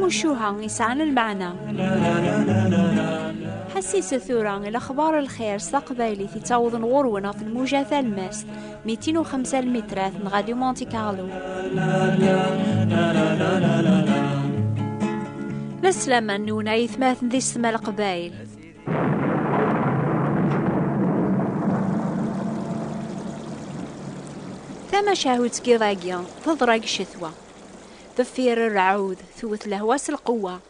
تموشوها يسعن المعنى. حسيس ثوران الأخبار الخير سقبايلي في تعوض غرونا في الموجة الماس 205 المترات من غاديو مونتي كارلو. لسلامة نونا يثماث ذي السما القبايل. ثم شاهد كيضاقيا تضرق شثوة ضفير الرعود ثوث لهواس القوة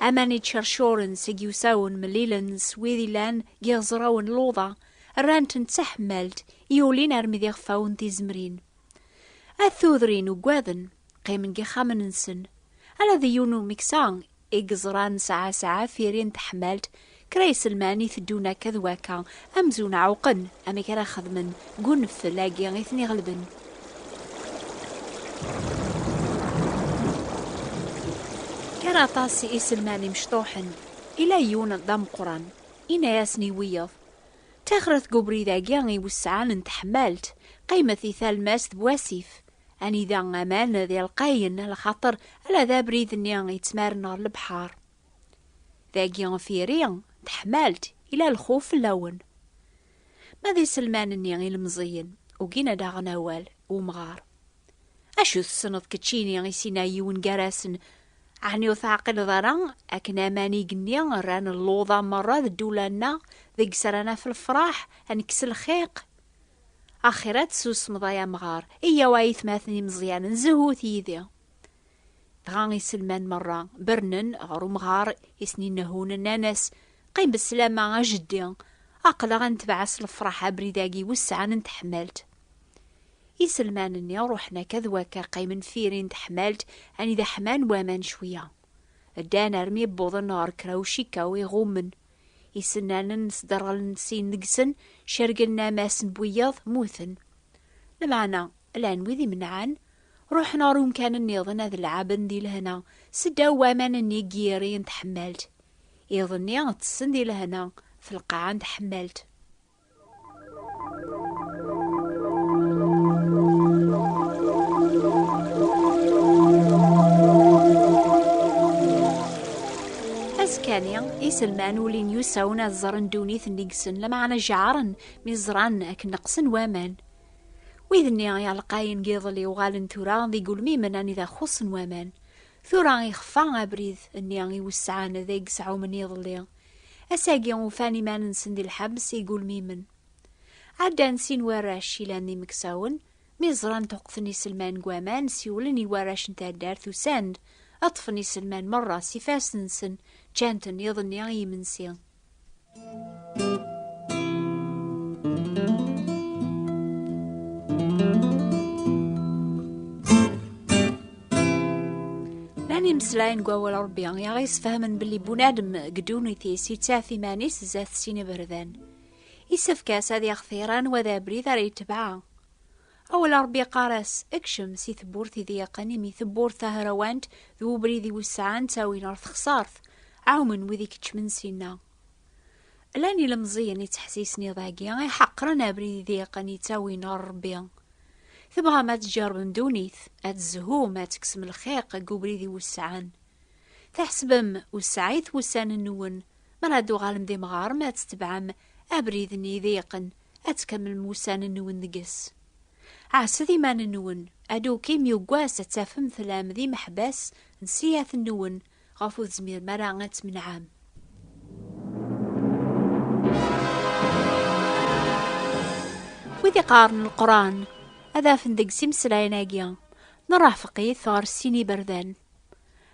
أماني تشرشورن سيجيوساون مليلن سويذي لان يغزراون لوضة الرانتن تحملت يولين أرمي ذي غفاون تيزمرين الثوذرين وقواذن قيمن جخامن نسن على ذي يونو مكسان إجزران ساعة فيرين تحملت كريس الماني ثدونا كذواكا أمزون عوقن أمي كرا خدمن قنف لاقي غيثني غلبن. كان طاسي إسلماني مشطوحن إلى يون ضم قران إنا ياسني ويض تغرث قبري ذا جاني والسعان تحملت قيمة ثال ماس بواسيف أني ذا أمان ذي القاين الخطر على ذا بريد النيان يتمارنا البحار ذا جان فيريان تحملت إلى الخوف اللون ماذي سلمان النيان المزين وقينا دا غنوال ومغار أشو السنض كتشيني غيسينا يون جراسن عني وثاقل ضران أكنا ماني قنيان ران اللوضة مرة الدولانا ذيك سرانا في الفراح أنكس الخيق آخرات سوس مضايا مغار إيا وايث ماثني مزيان نزهو ثيذي غاني سلمان مرة برنن غارو مغار يسني نهون الناس قيم بالسلامة جدي أقل غنتبعس الفراح أبريداقي والسعان نتحملت يسلمان اني روحنا كذواكا قيمن فيرين تحملت اني ذا حمان وامان شوية الدانا رمي بوض النار كراوشيكا ويغومن يسنان نصدر نسين نقسن شرقلنا ماسن بويض موثن لمعنا الان وذي منعان روحنا روم كان النيضن ذا العابن دي لهنا سدا وامان اني جيرين تحملت يظني تسن دي لهنا في القاعة تحملت. أسكانيا يسلمان ولين يساونا الزرن دونيث نيقسن لمعنا جعرن مزران أكن نقسن وامان وإذن يالقاين قيضلي وغالن ثوران ذي قول ميمن أني ذا خصن وامان ثوران يخفان أبريذ أني يوسعان ذي يقسعو من يضلي أساقيا وفاني ما ننسن دي الحبس يقول ميمن عدا نسين وراش لاني مكساون مزران تقفني سلمان قوامان سيولني وراش نتا دار ثوساند أطفني سلمان مرة سيفاس ننسن جانتن يظن يغي منسي لاني مسلاين قوال ربيان يغيس فهمن باللي بنادم قدوني تيسي تافي مانيس زاث سين بردان يسف كاس هذي أخثيران وذا بريد ري تبعا أول ربي قارس اكشم سي ثبورتي ذي قنمي ثبور ثهروانت ذو بريدي وسعان تاوي نار خصارث عومن وذي كتشمن سينا لاني لمزيني تحسيسني ضاقيا حقرنا بريدي ذي قني تاوي نار ربيا ثبها ما تجرب مدونيث أتزهو ما تكسم الخيق قبريدي وسعان تحسبم وسعيث وسان النون مرادو غالم ذي مغار ما تتبعم أبريدني ذيقن أتكمل موسان النون نقس عاسدي ما ننون أدو كيم يوقواس تافم ثلام ذي محباس نسياث النون غافو زمير مرانت من عام وذي قارن القرآن أذا فندق سمسلايناقيا نرافقي ثغر السيني بردان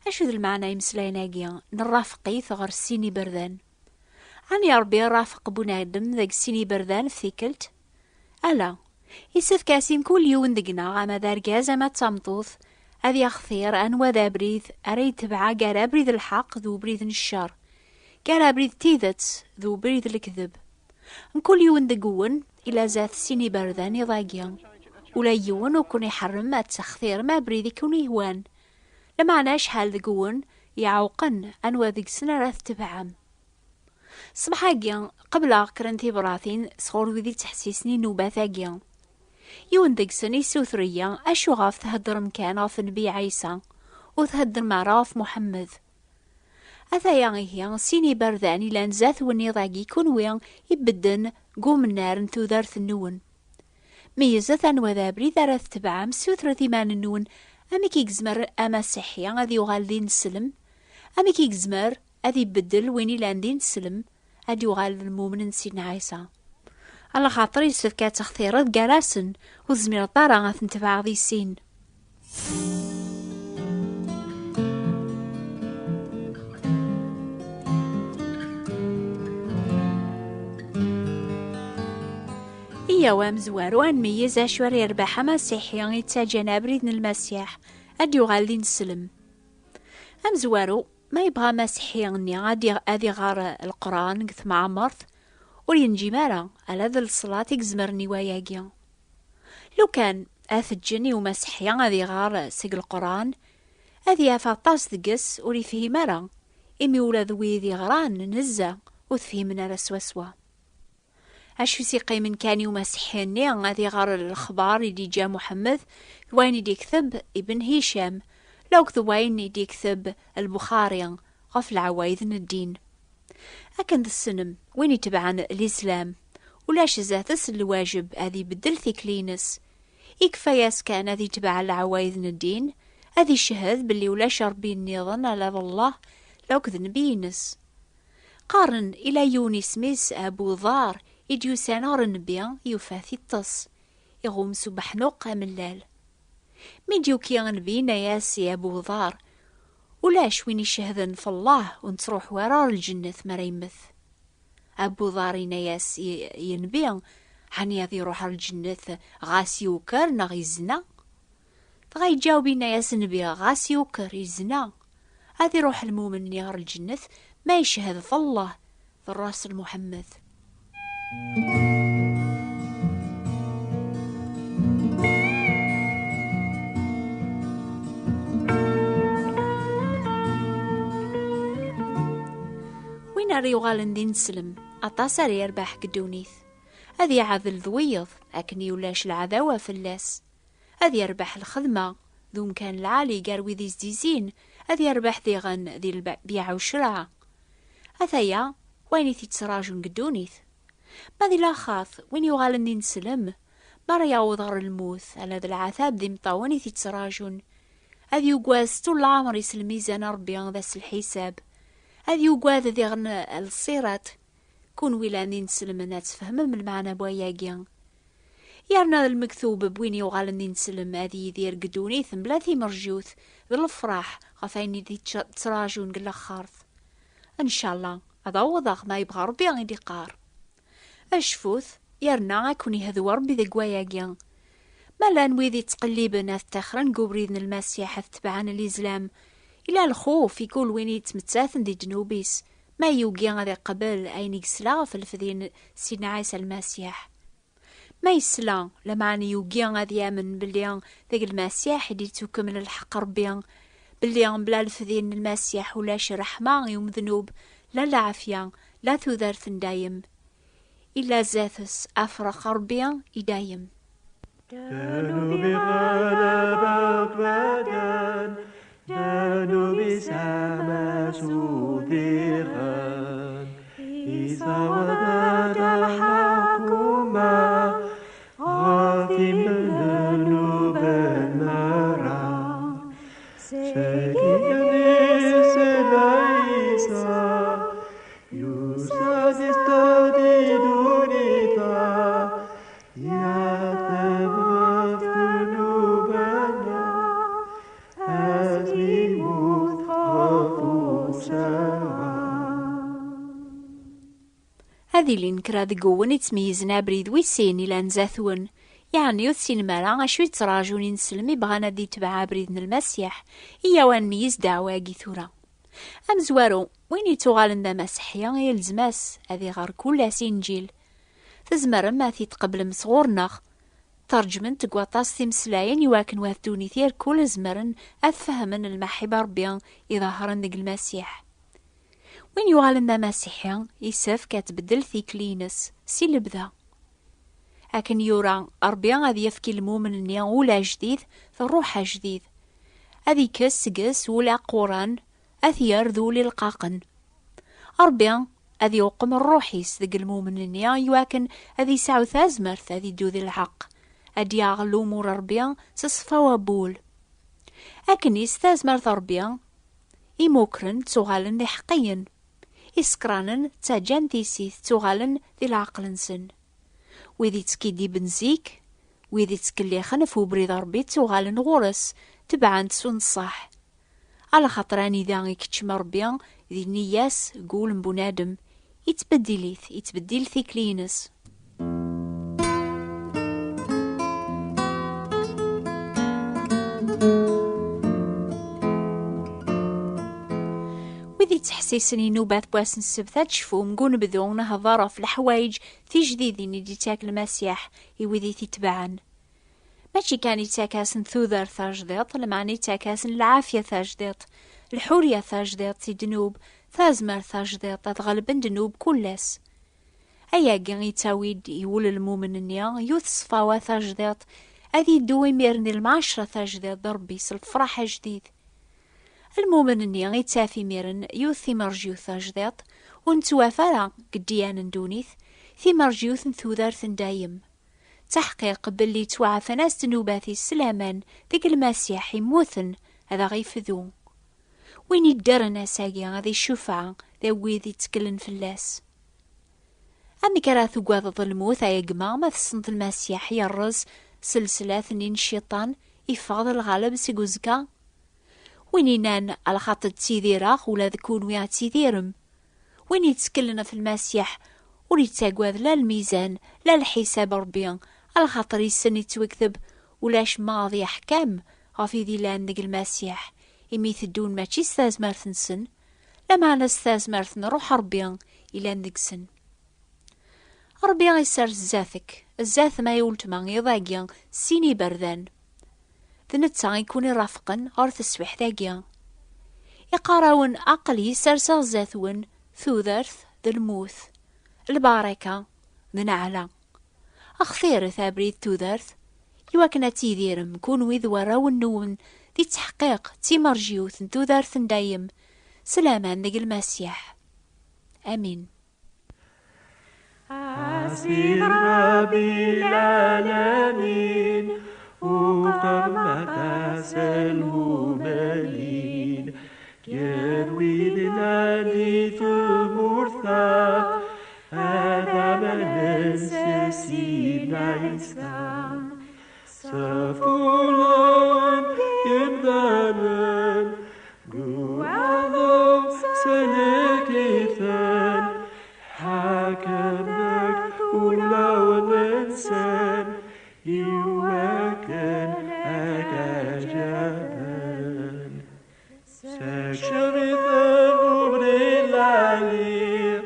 أشو ذا المعنى يمسلايناقيا نرافقي ثغر السيني بردان عني ربي رافق بنادم ذاك السيني بردان ثيكلت ألا يسف كاسين كل يوم دقنا غاما دار جازة ما تمطوث أذي أخثير أنوا ذا بريذ أريد تبعا قال بريذ الحق ذو بريذ الشر قال بريذ تيذت ذو بريذ الكذب كل يوم دقون إلى ذات سيني بردان يضاقيا ولا يون وكون يحرم ما تسخثير ما بريذ يكون يهوان لما عناش حال دقون يعوقن أنوا ذيك سنة راث تبعام صبحاقيا قبل كرنتي براثين صغور وذي تحسيسني نوباثاقيا يون دقسن يسوثريا أشو غاف تهدر مكان غاف نبي عيسى وتهدر معراف محمد. أثايا هي سيني برداني لان زاث ونيضاقي كونويا يبدن قوم النار نتو دارث النون. ميزة وذا بريد رث تبعام سوثر ثمان النون أمي كيكزمر أما سحيا أذي يغال دين السلم، أمي كيكزمر أذي يبدل ويني لان دين السلم أذي يغال المؤمن سيدنا عيسى. على خاطر يسف كات اختيارات قالاسن وزمير طارا غاثنتفع ذي السين. إيا وامزوارو أن ميز أشوار يربح مسيحيا يتساجن بريدن المسيح أدي يغال دين السلم. أمزوارو ما يبغى مسيحيا أدي غار القرآن قث معمرث ورينجي مارا على ذا الصلاة يكزمرني وياقيا. لو كان أثجني ومسيحيا أدي غار سيق القرآن أدي أفاطاس ذقس وريفه مارا إمي ولا ذوي ذي غران نزا وثفهمنا رسوسوا. أشو سيقي من كاني ومسيحيني غادي غار الأخبار اللي جا محمد وين يدي كتب ابن هشام لو كذوين يدي كتب البخاري غف العوايد الدين. أكن ذا السنم وين يتبعن الإسلام ولاش زاتس الواجب هذي بدل ثيكلينس يكفياس كان هذي تبع العوايد الدين هذي شهد باللي ولاش ربي النظن على الله لو كذن بينس. قارن إلى يونس ميس أبو ضار إديو سانار النبيا يوفاثي الطس يغوم سبحنوق ملال ميديو كي غنبي ناياس يا أبو ضار ولاش وين يشهدن في الله ونتروح ورار الجنة مريمث. أبو ضار ناياس ينبيا حاني يذي روح الجنة غاسي وكر نغ يزنا تغاي جاوبي ناياس نبيا غاسي وكر يزنا هذي روح المؤمن يغر الجنة ما يشهد في الله في الراس المحمد. وين ريوغال ندين سلم أطاسر يربح قدونيث هذي عذل ذويض أكني ولاش العذاوة فلاس هذي يربح الخدمة ذو مكان العالي قاروي ذي زديزين هذي يربح ذي غن ذي البيع وشراع أثايا وين تتراجون قدونيث ماذي لا خاف وين يوغال ندين سلم مرة يعوض غر الموث على ذا العذاب ذي مطاوني تتراجون هذي يقواز طول العمر يسلم ميزان ربي ذا الحساب هذي يقواز ذي غن الصيرات كون ويلا ندين سلم الناس تفهم من المعنى بوياقيا يارنا المكتوب بوين يوغال ندين سلم هذي يدير قدوني ثم بلاثي مرجوث ذا الفراح غفايني ذي تراجون قل خارث ان شاء الله هذا وضغ ما يبغى ربي غيدي قار أشفوث يرنا أكوني هذو ربي ذا قواياقيا ما لا نويذي تقليبنا التخرن قبريذن المسيح تبعان الإسلام إلا الخوف يقول وين يتمتاثن دي جنوبيس ما يوقيا هذا قبل أين يسلا في الفذين سيدنا عيسى المسيح ما يسلا لما يوقيا هذا يامن باللي ذاك المسيح يدي تكمل الحق ربيا باللي بلا الفذين المسيح ولاش رحمة يوم ذنوب لا العافية لا ثوذرث دايم إلا زاثس أفرخ ربيا يدايم. كانوا بغلبك بدن كانوا بسما سوذيغان إذا ودد الحكومة غاثم النوب النار سيدني سلايسا يوسف استدي دونيتا يا تبغى ذنوبنا هذه هذه اللي نكرا ذقون يتميزنا بريد ويسين إلا نزاثون يعني يوثسين مالا عشو يتراجون ينسلمي بغانا دي تبعا بريدن المسيح إيا وان ميز دعواقي ثورا أمزوارو وين يتوغالن دا مسيحيا يلزماس هذي غار كل سينجيل تزمر ما تقبل مصغورناخ ترجمن تقواطاس تمسلاين يواكن واثدوني ثير كل زمرن أفهمن المحبة ربيان يظهرن دق المسيح وين يوغالن دا مسيحيا يساف كاتبدل ثيكلينس سي لبدا أكن يورا ربيان غادي يفكي المؤمن نيا ولا جديد ثروحها جديد أذي كسقس ولا قران أثيار ذولي القاقن. أربيا أذي يقم الروحيس ذق المؤمنين يواكن أذي ساعو ثازمرث أذي دو ذي الحق أدي أغلو مور أربيا سصفا وبول. أكن يستازمرث أربيا إموكرن تغالن ذي حقين إسكرانن تاجان تيسيث تغالن ذي العقل نسن وذي تكيدي بنزيك وذي تكليخن فوبريد ربي تغالن غورس تبعان تسون الصح على خطراني ذا كتشم ربيا ذي نياس قول بنادم يتبدل ثيكلينس. وذي تحسيسني نوبات بواسن السبثات شفو مقون بذون هضارة في الحوايج في جديدين يدي تاك المسيح يوذي تتبعن ماشي كان يتاكاسن ثوذر ثاجديط لمعني يتاكاسن العافية ثاجديط الحورية ثاجديط تدنوب ثازمر ثاجديط تغلبن دنوب كلس أيا قان يتاويد يول المؤمن النيا يوث صفاوة ثاجديط أذي دوي ميرن المعاشرة ثاجديط ضربي سالفرح جديد. المؤمن النيا يتافي ميرن يوث ثمر جيوث ثاجديط ونتوافر قديان دونيث ثمر جيوث ثوذارث دايم تحقيق باللي توعى ناس تنوباثي السلامان ذيك المسيح يموثن هذا غيفذو وين يدرنا ساقيا هذه الشفعة ذا ويذي تكلن في اللاس. أمي كراثو قواض الموت يا جماعة ما تصنت المسيح يرز سلسلة ثنين الشيطان يفاض الغالب سيقوزكا وين ينان على خاطر تيذيراخ ولا ذكون ويا تيذيرم وين يتكلنا في المسيح وريتاقواذ لا الميزان لا الحساب ربيان على خاطر يسن يتوكذب ولاش ماضي أحكام غافي ذي لان دق المسيح يميث الدون ماشي استاز مارثن سن لما أنا استاز مارثن روح ربيان إلى ندق سن ربيان يسار الزاث ما يولت ما يضاقيان سيني بردان ذنتا يكون رافقا غرث السويح ذاقيان يقاراون أقلي سرسا زاثون ثوذرث ذا الموث الباركة ذا نعلا أخثير ثابريد توذرث يواكنا تيذيرم كون ويذ وراو النون ذي تحقيق تيمرجيوث توذرث دايم سلاما ذي المسيح آمين. أسير ربي العالمين وقمة سلمومالين يروي لنالي ثمورثا هذا من سيدنا عيسى سفولان يمدامن قوالو سلكيثان حاكمك ولو الإنسان يوكل أكاجابن سكشرثان أمري العليم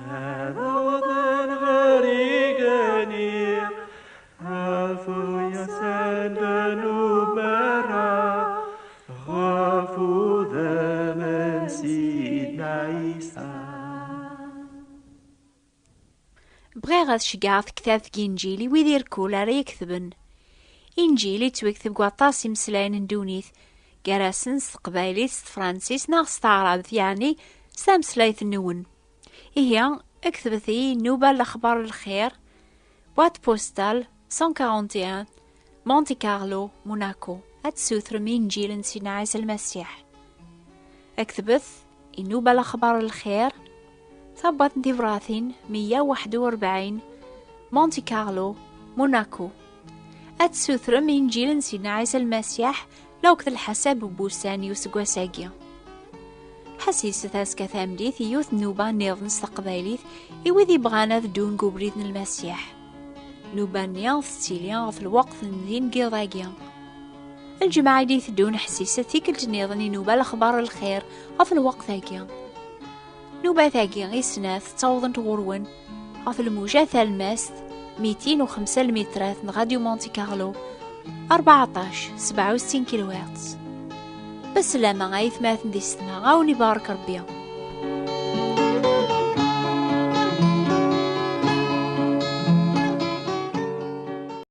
هذا وطن غريقاني غافو يسندن وبرا غافو ذا من سيدنا عيسى. بغي غاث شقاث كتاب إنجيلي ويدير كولا راه يكتبن إنجيلي تويكتب قواطاس مسلاين ندونيث قراسن قبايليس فرانسيس ناغ ستعرض يعني سامسلايث النون هي اكتبثي نوبة الأخبار الخير بوات بوستال 141 مونتي كارلو موناكو أتسوثر من إنجيل سيدنا عيسى المسيح. اكتبث النوبة الأخبار الخير ثبت ديفراثين 141 مونتي كارلو موناكو أتسوثر من إنجيل سيدنا عيسى المسيح لوقت الحساب بوساني وسقوساقيا حسيس تاسكا ثامديث يوث نوبا نيض نستقباليث إوذي بغانا دون قبريثن المسيح نوبا نيض ستيليان في الوقت ندين قيضاقيا الجماعة ديث دون حسيسة ثيكل جنيضني نوبا الأخبار الخير في الوقت ذاقيا نوبا ثاقيا غيسناث توضن تغرون في الموجة ثالماس 205 المترات نغاديو مونتي كارلو 14-67 كيلو هرتز. بس لما غايث ماثن دي ستنا غاوني بارك ربيا.